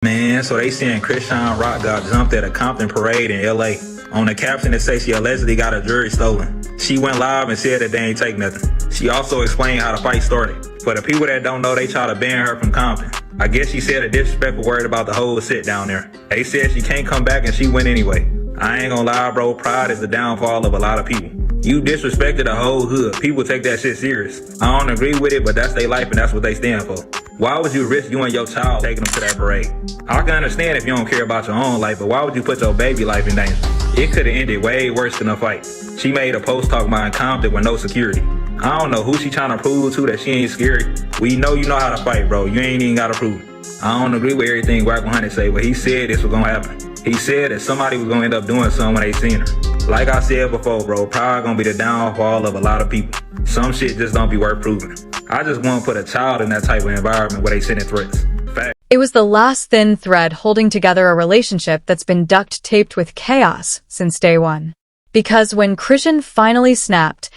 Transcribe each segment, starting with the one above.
Man, so they saying Chrisean Rock got jumped at a Compton parade in LA. On the caption it says she allegedly got her jewelry stolen. She went live and said that they ain't take nothing. She also explained how the fight started. For the people that don't know, they try to ban her from Compton. I guess she said a disrespectful word about the whole sit down there. They said she can't come back and she went anyway. I ain't gonna lie, bro, pride is the downfall of a lot of people. You disrespected the whole hood. People take that shit serious. I don't agree with it, but that's their life and that's what they stand for. Why would you risk you and your child taking them to that parade? I can understand if you don't care about your own life, but why would you put your baby life in danger? It could have ended way worse than a fight. She made a post talking about Compton with no security. I don't know who she trying to prove to that she ain't scary. We know you know how to fight, bro. You ain't even gotta prove it. I don't agree with everything Wack 100 say, but he said this was gonna happen. He said that somebody was gonna end up doing something when they seen her. Like I said before, bro, pride gonna be the downfall of a lot of people. Some shit just don't be worth proving. I just want to put a child in that type of environment where they sending threats. Fact. It was the last thin thread holding together a relationship that's been duct-taped with chaos since day one. Because when Chrisean finally snapped,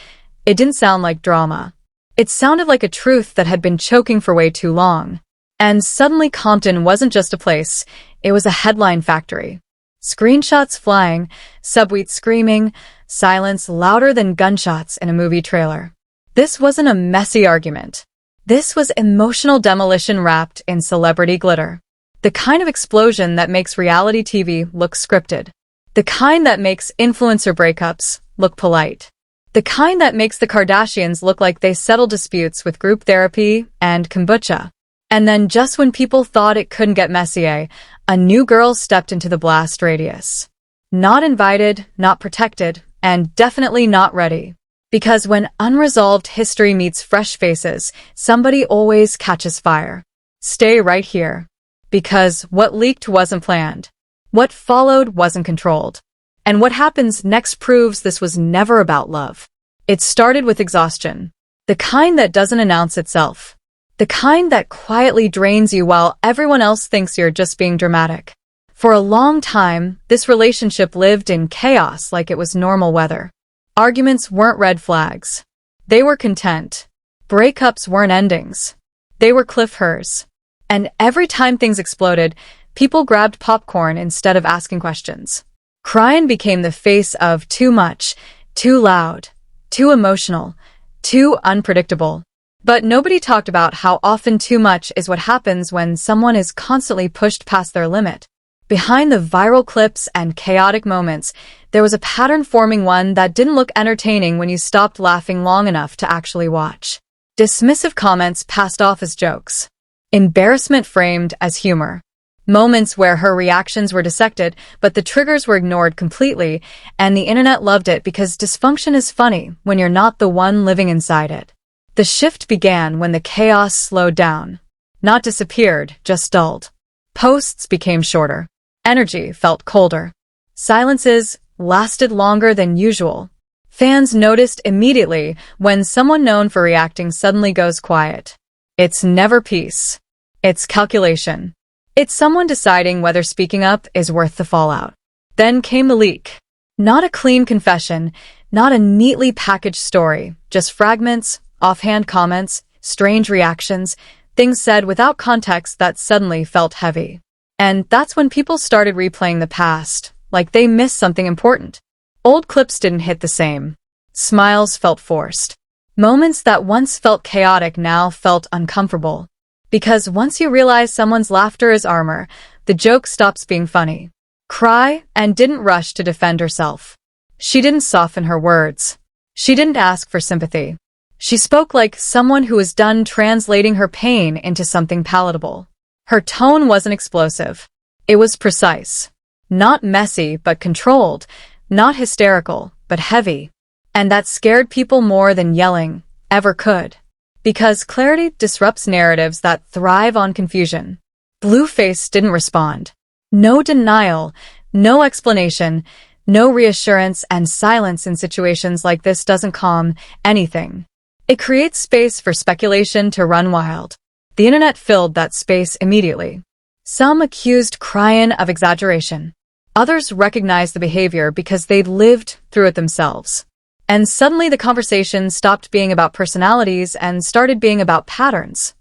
it didn't sound like drama. It sounded like a truth that had been choking for way too long. And suddenly Compton wasn't just a place, it was a headline factory. Screenshots flying, subtweets screaming, silence louder than gunshots in a movie trailer. This wasn't a messy argument. This was emotional demolition wrapped in celebrity glitter. The kind of explosion that makes reality TV look scripted. The kind that makes influencer breakups look polite. The kind that makes the Kardashians look like they settle disputes with group therapy and kombucha. And then just when people thought it couldn't get messier, a new girl stepped into the blast radius. Not invited, not protected, and definitely not ready. Because when unresolved history meets fresh faces, somebody always catches fire. Stay right here. Because what leaked wasn't planned. What followed wasn't controlled. And what happens next proves this was never about love. It started with exhaustion. The kind that doesn't announce itself. The kind that quietly drains you while everyone else thinks you're just being dramatic. For a long time, this relationship lived in chaos like it was normal weather. Arguments weren't red flags. They were content. Breakups weren't endings. They were cliffhangers. And every time things exploded, people grabbed popcorn instead of asking questions. Chrisean became the face of too much, too loud, too emotional, too unpredictable. But nobody talked about how often too much is what happens when someone is constantly pushed past their limit. Behind the viral clips and chaotic moments, there was a pattern forming, one that didn't look entertaining when you stopped laughing long enough to actually watch. Dismissive comments passed off as jokes. Embarrassment framed as humor. Moments where her reactions were dissected, but the triggers were ignored completely, and the internet loved it because dysfunction is funny when you're not the one living inside it. The shift began when the chaos slowed down. Not disappeared, just dulled. Posts became shorter. Energy felt colder. Silences lasted longer than usual. Fans noticed immediately when someone known for reacting suddenly goes quiet. It's never peace. It's calculation. It's someone deciding whether speaking up is worth the fallout. Then came the leak. Not a clean confession, not a neatly packaged story, just fragments, offhand comments, strange reactions, things said without context that suddenly felt heavy. And that's when people started replaying the past, like they missed something important. Old clips didn't hit the same. Smiles felt forced. Moments that once felt chaotic now felt uncomfortable. Because once you realize someone's laughter is armor, the joke stops being funny. Chrisean didn't rush to defend herself. She didn't soften her words. She didn't ask for sympathy. She spoke like someone who was done translating her pain into something palatable. Her tone wasn't explosive. It was precise. Not messy, but controlled. Not hysterical, but heavy. And that scared people more than yelling ever could. Because clarity disrupts narratives that thrive on confusion. Blueface didn't respond. No denial, no explanation, no reassurance, and silence in situations like this doesn't calm anything. It creates space for speculation to run wild. The internet filled that space immediately. Some accused Chrisean of exaggeration. Others recognized the behavior because they'd lived through it themselves. And suddenly the conversation stopped being about personalities and started being about patterns.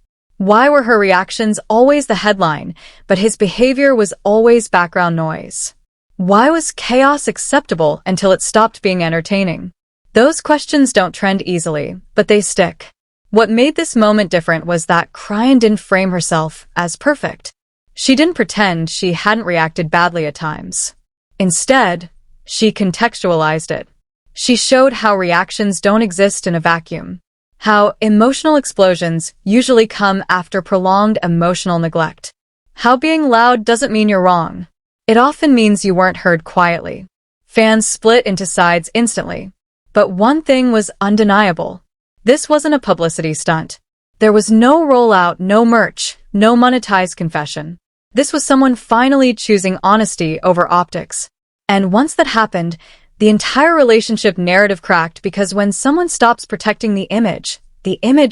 Why were her reactions always the headline, but his behavior was always background noise? Why was chaos acceptable until it stopped being entertaining? Those questions don't trend easily, but they stick. What made this moment different was that Chrisean didn't frame herself as perfect. She didn't pretend she hadn't reacted badly at times. Instead, she contextualized it. She showed how reactions don't exist in a vacuum, how emotional explosions usually come after prolonged emotional neglect, how being loud doesn't mean you're wrong. It often means you weren't heard quietly. Fans split into sides instantly. But one thing was undeniable. This wasn't a publicity stunt. There was no rollout, no merch, no monetized confession. This was someone finally choosing honesty over optics. And once that happened, the entire relationship narrative cracked because when someone stops protecting the image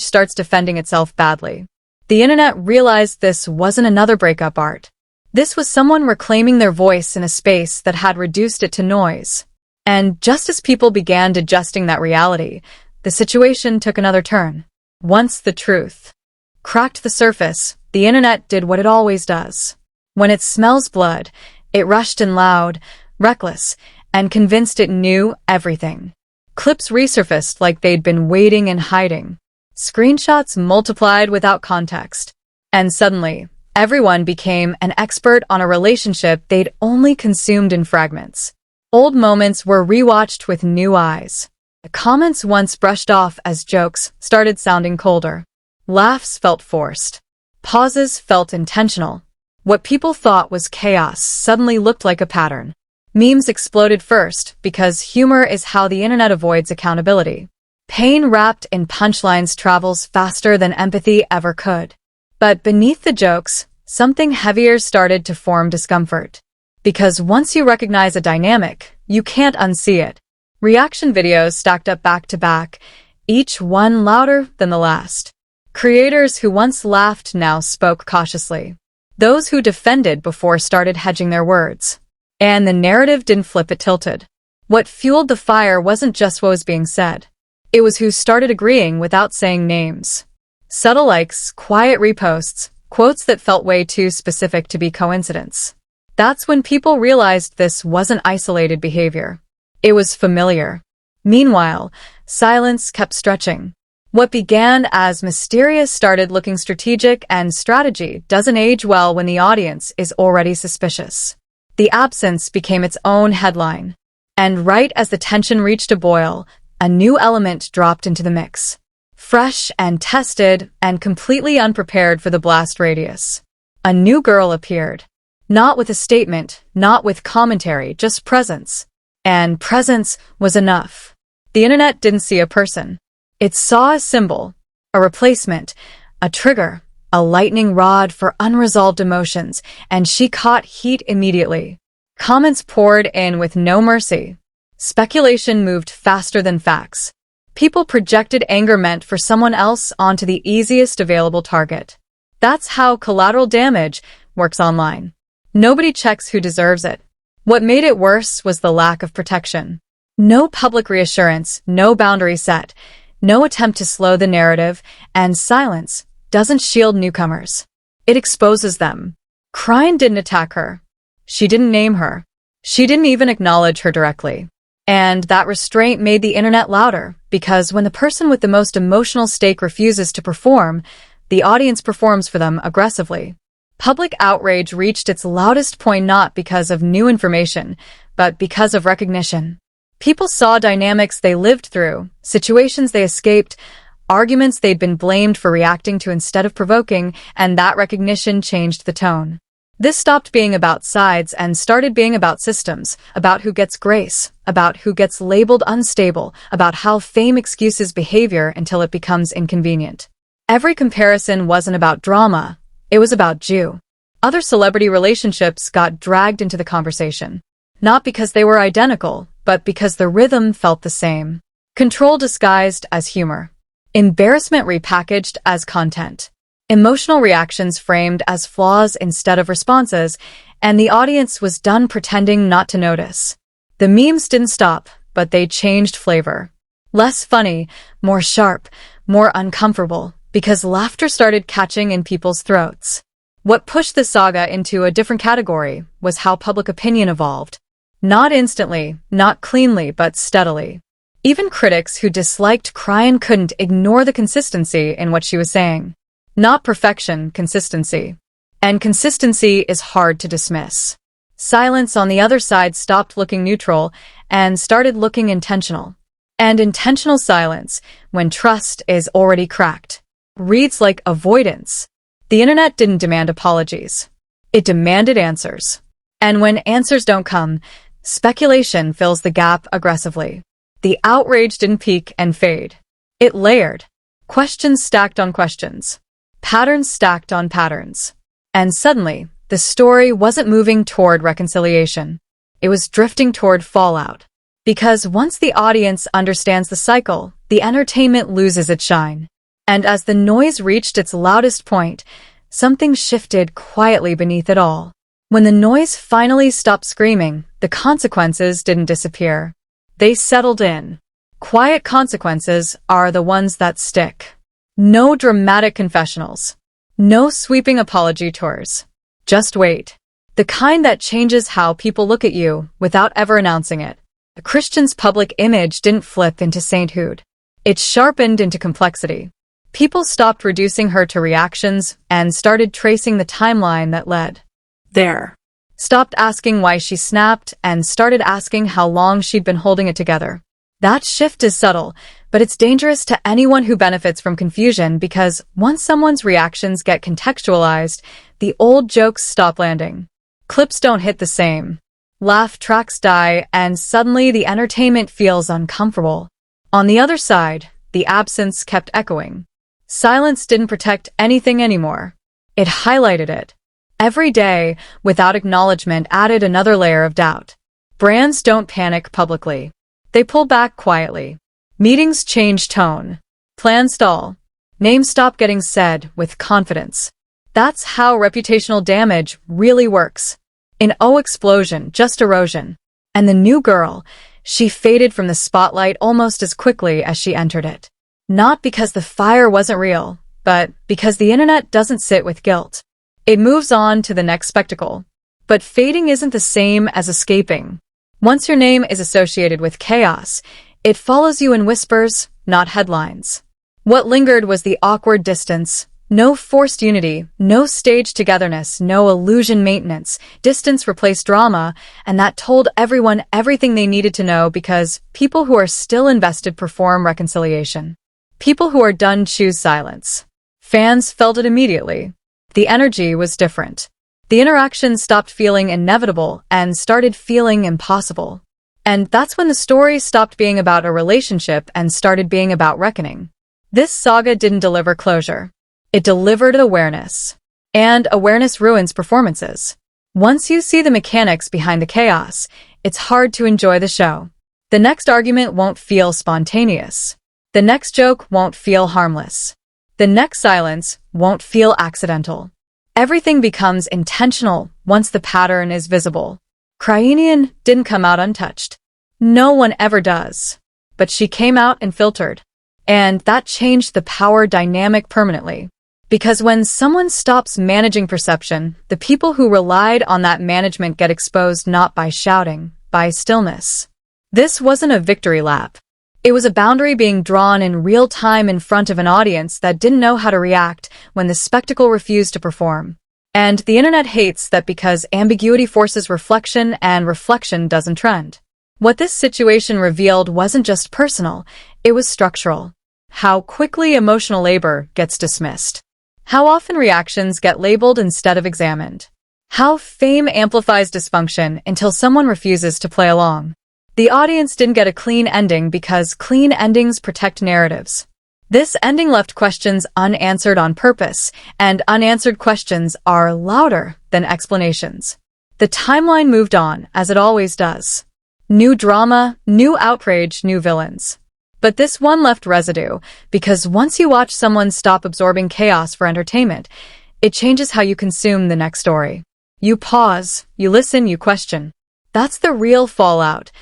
starts defending itself badly. The internet realized this wasn't another breakup art. This was someone reclaiming their voice in a space that had reduced it to noise. And just as people began digesting that reality, the situation took another turn. Once the truth cracked the surface, the internet did what it always does. When it smells blood, it rushed in loud, reckless, and convinced it knew everything. Clips resurfaced like they'd been waiting and hiding. Screenshots multiplied without context. And suddenly, everyone became an expert on a relationship they'd only consumed in fragments. Old moments were rewatched with new eyes. The comments once brushed off as jokes started sounding colder. Laughs felt forced. Pauses felt intentional. What people thought was chaos suddenly looked like a pattern. Memes exploded first because humor is how the internet avoids accountability. Pain wrapped in punchlines travels faster than empathy ever could. But beneath the jokes, something heavier started to form: discomfort. Because once you recognize a dynamic, you can't unsee it. Reaction videos stacked up back to back, each one louder than the last. Creators who once laughed now spoke cautiously. Those who defended before started hedging their words. And the narrative didn't flip, it tilted. What fueled the fire wasn't just what was being said. It was who started agreeing without saying names. Subtle likes, quiet reposts, quotes that felt way too specific to be coincidence. That's when people realized this wasn't isolated behavior. It was familiar. Meanwhile, silence kept stretching. What began as mysterious started looking strategic, and strategy doesn't age well when the audience is already suspicious. The absence became its own headline. And right as the tension reached a boil, a new element dropped into the mix. Fresh and tested and completely unprepared for the blast radius. A new girl appeared. Not with a statement, not with commentary, just presence. And presence was enough. The internet didn't see a person. It saw a symbol, a replacement, a trigger, a lightning rod for unresolved emotions, and she caught heat immediately. Comments poured in with no mercy. Speculation moved faster than facts. People projected anger meant for someone else onto the easiest available target. That's how collateral damage works online. Nobody checks who deserves it. What made it worse was the lack of protection. No public reassurance, no boundary set, no attempt to slow the narrative, and silence doesn't shield newcomers. It exposes them. Chrisean didn't attack her. She didn't name her. She didn't even acknowledge her directly. And that restraint made the internet louder, because when the person with the most emotional stake refuses to perform, the audience performs for them aggressively. Public outrage reached its loudest point not because of new information, but because of recognition. People saw dynamics they lived through, situations they escaped, arguments they'd been blamed for reacting to instead of provoking, and that recognition changed the tone. This stopped being about sides and started being about systems, about who gets grace, about who gets labeled unstable, about how fame excuses behavior until it becomes inconvenient. Every comparison wasn't about drama, it was about Jew. Other celebrity relationships got dragged into the conversation. Not because they were identical, but because the rhythm felt the same. Control disguised as humor. Embarrassment repackaged as content. Emotional reactions framed as flaws instead of responses, and the audience was done pretending not to notice. The memes didn't stop, but they changed flavor. Less funny, more sharp, more uncomfortable, because laughter started catching in people's throats. What pushed the saga into a different category was how public opinion evolved. Not instantly, not cleanly, but steadily. Even critics who disliked Chrisean couldn't ignore the consistency in what she was saying. Not perfection, consistency. And consistency is hard to dismiss. Silence on the other side stopped looking neutral and started looking intentional. And intentional silence, when trust is already cracked, reads like avoidance. The internet didn't demand apologies. It demanded answers. And when answers don't come, speculation fills the gap aggressively. The outrage didn't peak and fade. It layered. Questions stacked on questions. Patterns stacked on patterns. And suddenly, the story wasn't moving toward reconciliation. It was drifting toward fallout. Because once the audience understands the cycle, the entertainment loses its shine. And as the noise reached its loudest point, something shifted quietly beneath it all. When the noise finally stopped screaming, the consequences didn't disappear. They settled in. Quiet consequences are the ones that stick. No dramatic confessionals. No sweeping apology tours. Just wait. The kind that changes how people look at you without ever announcing it. The Christian's public image didn't flip into sainthood. It sharpened into complexity. People stopped reducing her to reactions and started tracing the timeline that led there. Stopped asking why she snapped and started asking how long she'd been holding it together. That shift is subtle, but it's dangerous to anyone who benefits from confusion because once someone's reactions get contextualized, the old jokes stop landing. Clips don't hit the same. Laugh tracks die, and suddenly the entertainment feels uncomfortable. On the other side, the absence kept echoing. Silence didn't protect anything anymore. It highlighted it. Every day, without acknowledgement, added another layer of doubt. Brands don't panic publicly. They pull back quietly. Meetings change tone. Plans stall. Names stop getting said with confidence. That's how reputational damage really works. An explosion, just erosion. And the new girl, she faded from the spotlight almost as quickly as she entered it. Not because the fire wasn't real, but because the internet doesn't sit with guilt. It moves on to the next spectacle. But fading isn't the same as escaping. Once your name is associated with chaos, it follows you in whispers, not headlines. What lingered was the awkward distance. No forced unity, no staged togetherness, no illusion maintenance. Distance replaced drama, and that told everyone everything they needed to know because people who are still invested perform reconciliation. People who are done choose silence. Fans felt it immediately. The energy was different. The interaction stopped feeling inevitable and started feeling impossible. And that's when the story stopped being about a relationship and started being about reckoning. This saga didn't deliver closure. It delivered awareness. And awareness ruins performances. Once you see the mechanics behind the chaos, it's hard to enjoy the show. The next argument won't feel spontaneous. The next joke won't feel harmless. The next silence won't feel accidental. Everything becomes intentional once the pattern is visible. Chrisean didn't come out untouched. No one ever does. But she came out and filtered. And that changed the power dynamic permanently. Because when someone stops managing perception, the people who relied on that management get exposed not by shouting, by stillness. This wasn't a victory lap. It was a boundary being drawn in real time in front of an audience that didn't know how to react when the spectacle refused to perform. And the internet hates that because ambiguity forces reflection and reflection doesn't trend. What this situation revealed wasn't just personal, it was structural. How quickly emotional labor gets dismissed. How often reactions get labeled instead of examined. How fame amplifies dysfunction until someone refuses to play along. The audience didn't get a clean ending because clean endings protect narratives. This ending left questions unanswered on purpose, and unanswered questions are louder than explanations. The timeline moved on, as it always does. New drama, new outrage, new villains. But this one left residue, because once you watch someone stop absorbing chaos for entertainment, it changes how you consume the next story. You pause, you listen, you question. That's the real fallout.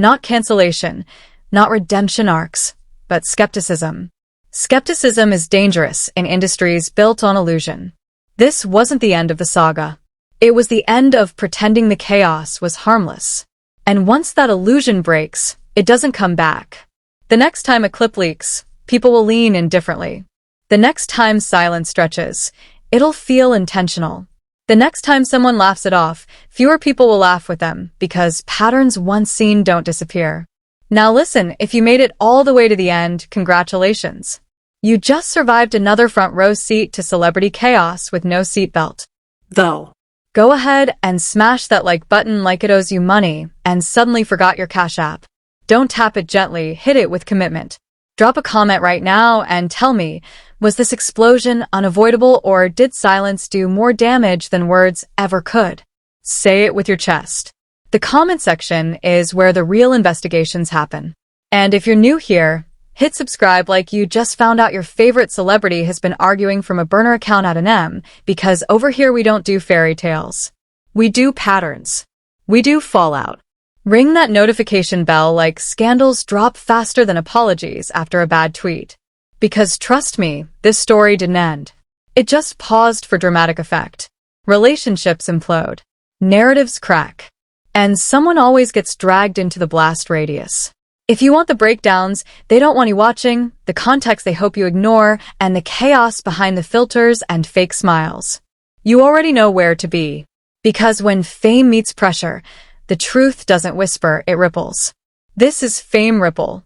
Not cancellation, not redemption arcs, but skepticism. Skepticism is dangerous in industries built on illusion. This wasn't the end of the saga. It was the end of pretending the chaos was harmless. And once that illusion breaks, it doesn't come back. The next time a clip leaks, people will lean in differently. The next time silence stretches, it'll feel intentional. The next time someone laughs it off, fewer people will laugh with them because patterns once seen don't disappear. Now listen, if you made it all the way to the end, congratulations. You just survived another front row seat to celebrity chaos with no seatbelt. Though. Go ahead and smash that like button like it owes you money and suddenly forgot your Cash App. Don't tap it gently, hit it with commitment. Drop a comment right now and tell me, was this explosion unavoidable or did silence do more damage than words ever could? Say it with your chest. The comment section is where the real investigations happen. And if you're new here, hit subscribe like you just found out your favorite celebrity has been arguing from a burner account at an M, because over here we don't do fairy tales. We do patterns. We do fallout. Ring that notification bell like scandals drop faster than apologies after a bad tweet. Because trust me, this story didn't end. It just paused for dramatic effect. Relationships implode. Narratives crack. And someone always gets dragged into the blast radius. If you want the breakdowns, they don't want you watching, the context they hope you ignore, and the chaos behind the filters and fake smiles, you already know where to be. Because when fame meets pressure, the truth doesn't whisper, it ripples. This is Fame Ripple.